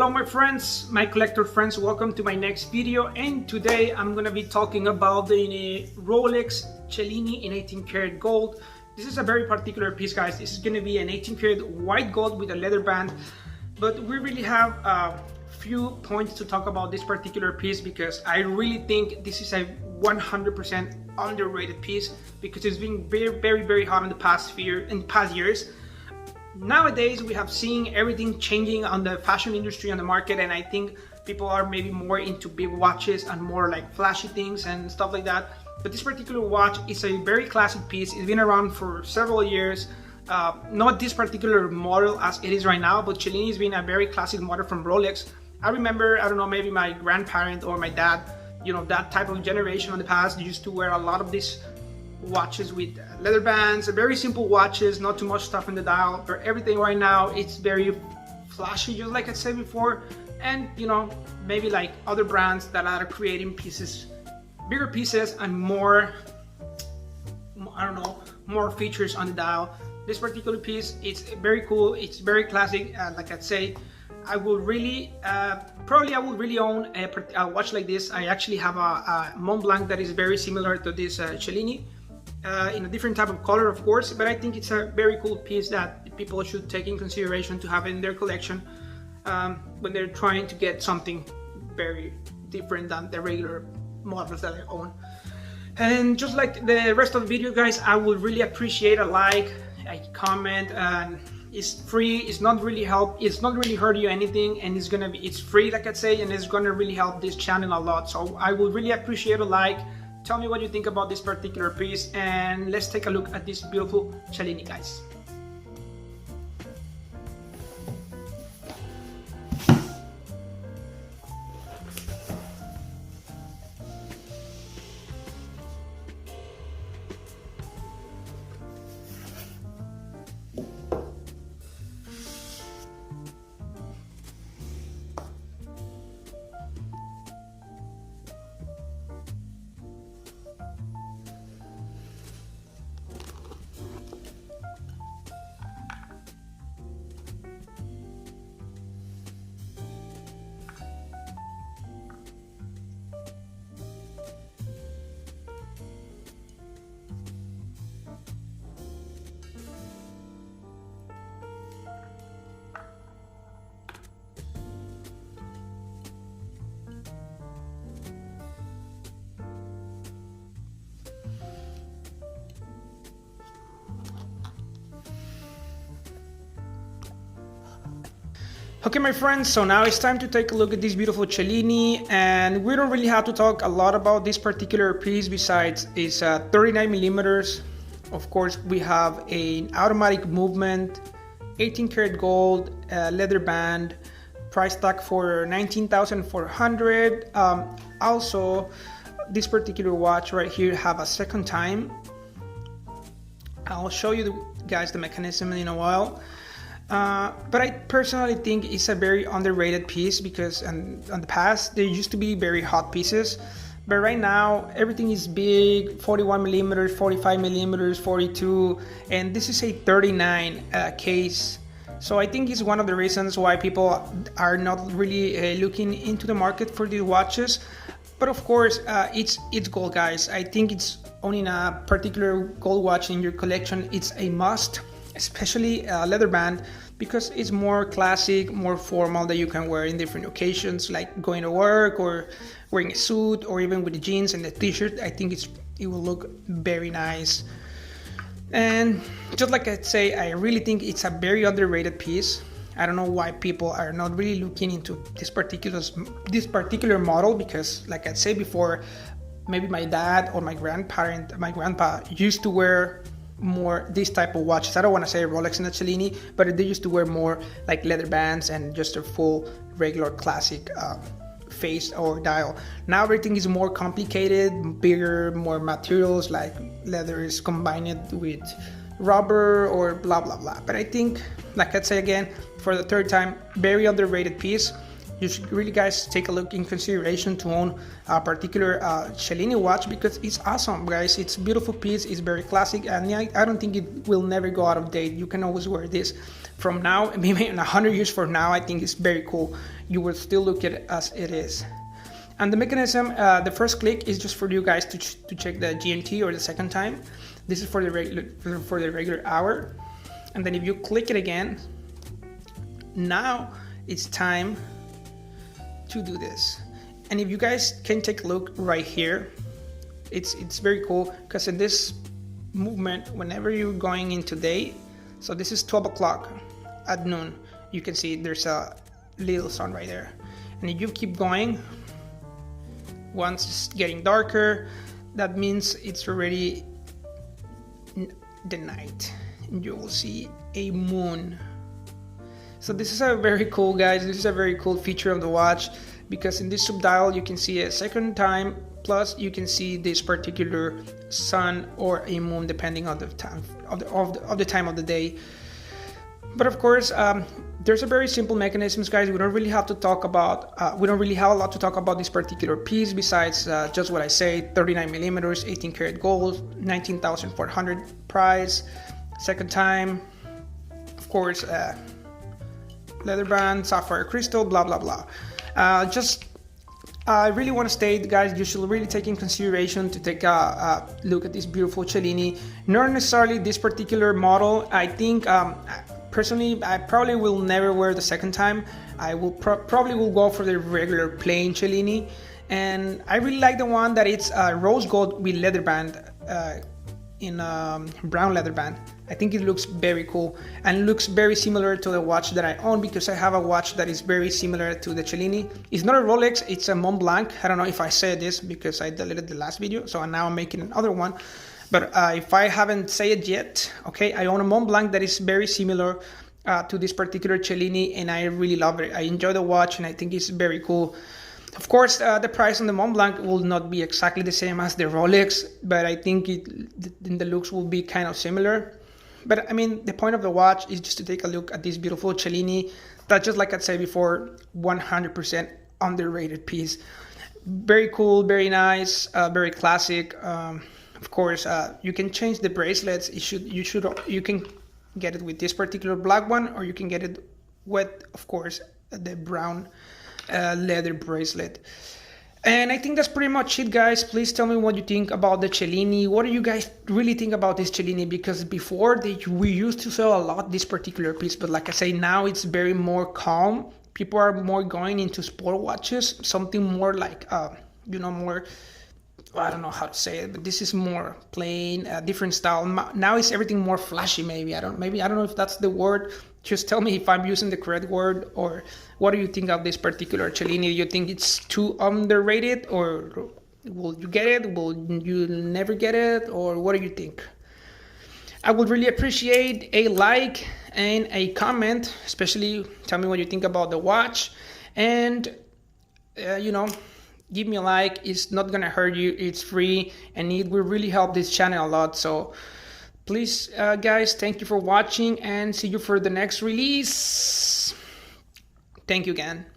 Hello my friends, my collector friends, welcome to my next video, and today I'm gonna be talking about the Rolex Cellini in 18 karat gold. This is a very particular piece, guys. This is gonna be an 18 karat white gold with a leather band, but we really have a few points to talk about this particular piece because I really think this is a 100% underrated piece because it's been very hot in the past years. Nowadays we have seen everything changing on the fashion industry, on the market, and I think people are maybe more into big watches and more like flashy things and stuff like that. But this particular watch is a very classic piece. It's been around for several years. Not this particular model as it is right now, but Cellini has been a very classic model from Rolex. I remember, I don't know, maybe my grandparent or my dad, you know, that type of generation in the past used to wear a lot of these watches with leather bands, very simple watches, not too much stuff in the dial. But everything right now, it's very flashy, just like I said before, and you know, maybe like other brands that are creating pieces, bigger pieces and more, I don't know, more features on the dial. This particular piece, it's very cool, it's very classic. Like I say, I will really probably I will really own a watch like this. I actually have a Mont Blanc that is very similar to this Cellini, in a different type of color, of course, but I think it's a very cool piece that people should take in consideration to have in their collection when they're trying to get something very different than the regular models that I own. And just like the rest of the video, guys, I would really appreciate a like, a comment, and it's free. It's not really hurt you anything, and it's free, like I say, and it's gonna really help this channel a lot. So I would really appreciate a like. Tell me what you think about this particular piece, and let's take a look at this beautiful Cellini, guys. Okay my friends, so now it's time to take a look at this beautiful Cellini, and we don't really have to talk a lot about this particular piece besides it's 39 millimeters. Of course, we have an automatic movement, 18 karat gold, leather band, price tag for 19,400. Also, this particular watch right here have a second time. I'll show you guys the mechanism in a while. But I personally think it's a very underrated piece because in the past there used to be very hot pieces, but right now everything is big, 41 millimeters, 45 millimeters, 42, and this is a 39 case. So I think it's one of the reasons why people are not really looking into the market for these watches. But of course, it's gold, guys. I think it's owning a particular gold watch in your collection, it's a must, especially a leather band, because it's more classic, more formal, that you can wear in different occasions, like going to work or wearing a suit, or even with the jeans and the t-shirt. I think it will look very nice. And just like I say, I really think it's a very underrated piece. I don't know why people are not really looking into this particular model, because like I said before, maybe my dad or my grandpa used to wear more this type of watches. I don't want to say Rolex and Cellini, but they used to wear more like leather bands and just a full regular classic face or dial. Now everything is more complicated, bigger, more materials, like leather is combined with rubber or blah blah blah. But I think, like I say again for the third time, very underrated piece. you should really guys take a look in consideration to own a particular Cellini watch, because it's awesome, guys. It's a beautiful piece, it's very classic, and I don't think it will never go out of date. You can always wear this from now, maybe in 100 years from now. I think it's very cool. You will still look at it as it is. And the mechanism, the first click is just for you guys to check the GMT, or the second time. This is for the regular hour. And then if you click it again, now it's time to do this. And if you guys can take a look right here, it's very cool, because in this movement, whenever you're going into day, so this is 12 o'clock at noon, you can see there's a little sun right there. And if you keep going, once it's getting darker, that means it's already the night, and you will see a moon. So this is a very cool, guys, this is a very cool feature of the watch, because in this subdial you can see a second time, plus you can see this particular sun or a moon depending on the time of the time of the day. But of course, there's a very simple mechanisms, guys. We don't really have to talk about we don't really have a lot to talk about this particular piece, besides just what I say: 39 millimeters, 18 karat gold, 19,400 price, second time, of course, leather band, sapphire crystal, blah blah blah. I really want to state, guys, you should really take in consideration to take a look at this beautiful Cellini. Not necessarily this particular model. I think personally, I probably will never wear the second time. I will probably will go for the regular plain Cellini, and I really like the one that it's rose gold with leather band, in brown leather band. I think it looks very cool and looks very similar to the watch that I own, because I have a watch that is very similar to the Cellini. It's not a Rolex, it's a Mont Blanc. I don't know if I said this because I deleted the last video, so now I'm making another one. But if I haven't said it yet, okay, I own a Mont Blanc that is very similar to this particular Cellini, and I really love it. I enjoy the watch, and I think it's very cool. Of course, the price on the Mont Blanc will not be exactly the same as the Rolex, but I think the looks will be kind of similar. But I mean, the point of the watch is just to take a look at this beautiful Cellini that, just like I said before, 100% underrated piece. Very cool, very nice, very classic. Of course, you can change the bracelets. You can get it with this particular black one, or you can get it with, of course, the brown leather bracelet. And I think that's pretty much it, guys. Please tell me what you think about the Cellini. What do you guys really think about this Cellini? Because before, we used to sell a lot this particular piece, but like I say, now it's very more calm. People are more going into sport watches, something more like more, I don't know how to say it, but this is more plain, different style. Now it's everything more flashy. Maybe I don't know if that's the word. Just tell me if I'm using the correct word, or what do you think of this particular Cellini? Do you think it's too underrated, or will you get it? Will you never get it? Or what do you think? I would really appreciate a like and a comment, especially tell me what you think about the watch. And give me a like. It's not gonna hurt you, it's free, and it will really help this channel a lot. So please, guys, thank you for watching, and see you for the next release. Thank you again.